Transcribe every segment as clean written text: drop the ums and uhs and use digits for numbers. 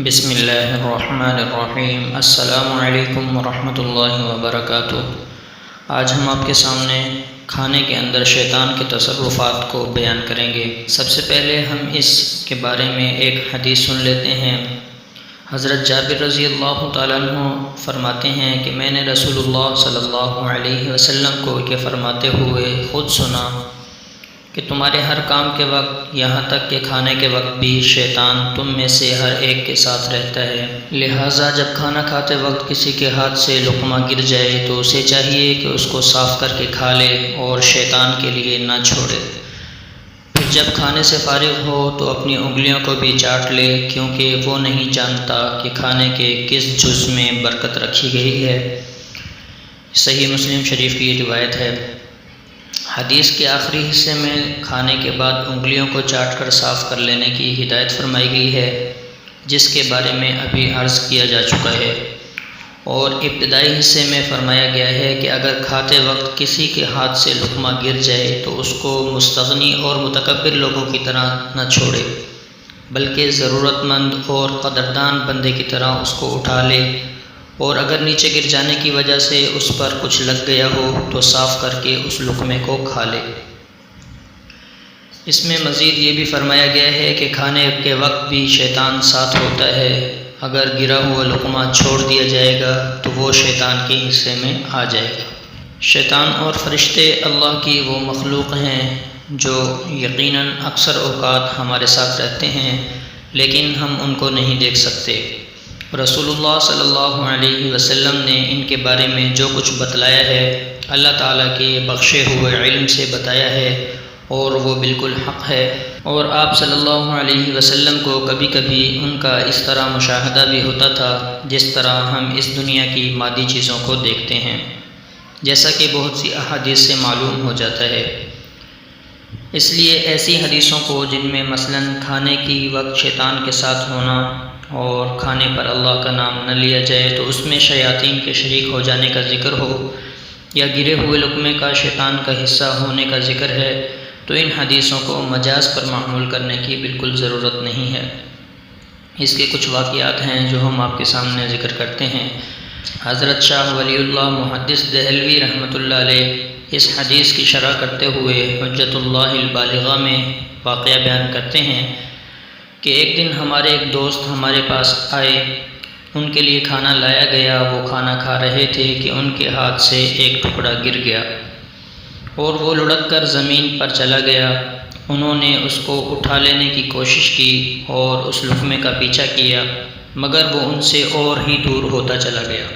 بسم اللہ الرحمن الرحیم۔ السلام علیکم ورحمۃ اللہ وبرکاتہ۔ آج ہم آپ کے سامنے کھانے کے اندر شیطان کے تصرفات کو بیان کریں گے۔ سب سے پہلے ہم اس کے بارے میں ایک حدیث سن لیتے ہیں۔ حضرت جابر رضی اللہ تعالیٰ عنہ فرماتے ہیں کہ میں نے رسول اللہ صلی اللہ علیہ وسلم کو یہ فرماتے ہوئے خود سنا کہ تمہارے ہر کام کے وقت یہاں تک کہ کھانے کے وقت بھی شیطان تم میں سے ہر ایک کے ساتھ رہتا ہے، لہٰذا جب کھانا کھاتے وقت کسی کے ہاتھ سے لقمہ گر جائے تو اسے چاہیے کہ اس کو صاف کر کے کھا لے اور شیطان کے لیے نہ چھوڑے۔ پھر جب کھانے سے فارغ ہو تو اپنی انگلیوں کو بھی چاٹ لے، کیونکہ وہ نہیں جانتا کہ کھانے کے کس جز میں برکت رکھی گئی ہے۔ صحیح مسلم شریف کی یہ روایت ہے۔ حدیث کے آخری حصے میں کھانے کے بعد انگلیوں کو چاٹ کر صاف کر لینے کی ہدایت فرمائی گئی ہے، جس کے بارے میں ابھی عرض کیا جا چکا ہے، اور ابتدائی حصے میں فرمایا گیا ہے کہ اگر کھاتے وقت کسی کے ہاتھ سے لقمہ گر جائے تو اس کو مستغنی اور متکبر لوگوں کی طرح نہ چھوڑے، بلکہ ضرورت مند اور قدردان بندے کی طرح اس کو اٹھا لے، اور اگر نیچے گر جانے کی وجہ سے اس پر کچھ لگ گیا ہو تو صاف کر کے اس لقمے کو کھا لے۔ اس میں مزید یہ بھی فرمایا گیا ہے کہ کھانے کے وقت بھی شیطان ساتھ ہوتا ہے، اگر گرا ہوا لقمہ چھوڑ دیا جائے گا تو وہ شیطان کے حصے میں آ جائے گا۔ شیطان اور فرشتے اللہ کی وہ مخلوق ہیں جو یقیناً اکثر اوقات ہمارے ساتھ رہتے ہیں، لیکن ہم ان کو نہیں دیکھ سکتے۔ رسول اللہ صلی اللہ علیہ وسلم نے ان کے بارے میں جو کچھ بتلایا ہے اللہ تعالیٰ کے بخشے ہوئے علم سے بتایا ہے، اور وہ بالکل حق ہے، اور آپ صلی اللہ علیہ وسلم کو کبھی کبھی ان کا اس طرح مشاہدہ بھی ہوتا تھا جس طرح ہم اس دنیا کی مادی چیزوں کو دیکھتے ہیں، جیسا کہ بہت سی احادیث سے معلوم ہو جاتا ہے۔ اس لیے ایسی حدیثوں کو جن میں مثلاً کھانے کی وقت شیطان کے ساتھ ہونا اور کھانے پر اللہ کا نام نہ لیا جائے تو اس میں شیاطین کے شریک ہو جانے کا ذکر ہو، یا گرے ہوئے لقمے کا شیطان کا حصہ ہونے کا ذکر ہے، تو ان حدیثوں کو مجاز پر معمول کرنے کی بالکل ضرورت نہیں ہے۔ اس کے کچھ واقعات ہیں جو ہم آپ کے سامنے ذکر کرتے ہیں۔ حضرت شاہ ولی اللہ محدث دہلوی رحمۃ اللہ علیہ اس حدیث کی شرح کرتے ہوئے حجت اللہ البالغہ میں واقعہ بیان کرتے ہیں کہ ایک دن ہمارے ایک دوست ہمارے پاس آئے، ان کے لیے کھانا لایا گیا، وہ کھانا کھا رہے تھے کہ ان کے ہاتھ سے ایک ٹکڑا گر گیا اور وہ لڑک کر زمین پر چلا گیا۔ انہوں نے اس کو اٹھا لینے کی کوشش کی اور اس لقمے کا پیچھا کیا، مگر وہ ان سے اور ہی دور ہوتا چلا گیا،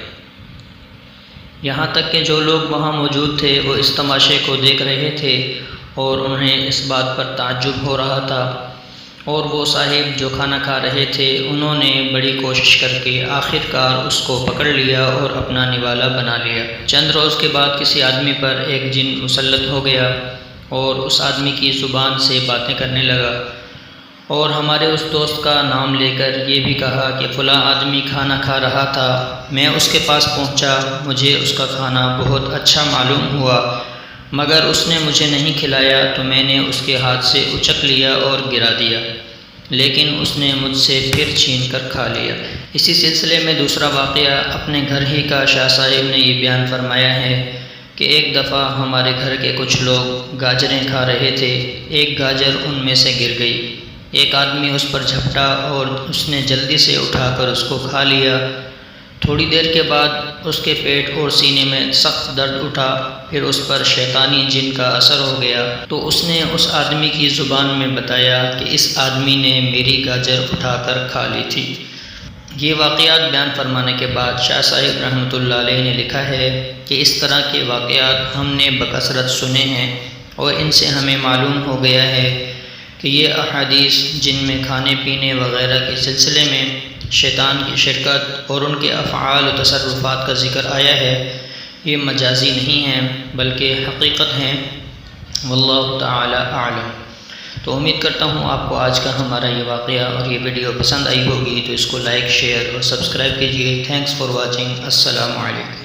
یہاں تک کہ جو لوگ وہاں موجود تھے وہ اس تماشے کو دیکھ رہے تھے اور انہیں اس بات پر تعجب ہو رہا تھا، اور وہ صاحب جو کھانا کھا رہے تھے انہوں نے بڑی کوشش کر کے آخر کار اس کو پکڑ لیا اور اپنا نوالا بنا لیا۔ چند روز کے بعد کسی آدمی پر ایک جن مسلط ہو گیا اور اس آدمی کی زبان سے باتیں کرنے لگا، اور ہمارے اس دوست کا نام لے کر یہ بھی کہا کہ فلاں آدمی کھانا کھا رہا تھا، میں اس کے پاس پہنچا، مجھے اس کا کھانا بہت اچھا معلوم ہوا، مگر اس نے مجھے نہیں کھلایا تو میں نے اس کے ہاتھ سے اچک لیا اور گرا دیا، لیکن اس نے مجھ سے پھر چھین کر کھا لیا۔ اسی سلسلے میں دوسرا واقعہ اپنے گھر ہی کا شاہ صاحب نے یہ بیان فرمایا ہے کہ ایک دفعہ ہمارے گھر کے کچھ لوگ گاجریں کھا رہے تھے، ایک گاجر ان میں سے گر گئی، ایک آدمی اس پر جھپٹا اور اس نے جلدی سے اٹھا کر اس کو کھا لیا۔ تھوڑی دیر کے بعد اس کے پیٹ اور سینے میں سخت درد اٹھا، پھر اس پر شیطانی جن کا اثر ہو گیا تو اس نے اس آدمی کی زبان میں بتایا کہ اس آدمی نے میری گاجر اٹھا کر کھا لی تھی۔ یہ واقعات بیان فرمانے کے بعد شاہ صاحب رحمۃ اللہ علیہ نے لکھا ہے کہ اس طرح کے واقعات ہم نے بکثرت سنے ہیں، اور ان سے ہمیں معلوم ہو گیا ہے کہ یہ احادیث جن میں کھانے پینے وغیرہ کے سلسلے میں شیطان کی شرکت اور ان کے افعال و تصرفات کا ذکر آیا ہے، یہ مجازی نہیں ہیں بلکہ حقیقت ہیں، واللہ تعالی اعلم۔ تو امید کرتا ہوں آپ کو آج کا ہمارا یہ واقعہ اور یہ ویڈیو پسند آئی ہوگی، تو اس کو لائک، شیئر اور سبسکرائب کیجیے۔ Thanks for watching. السلام علیکم۔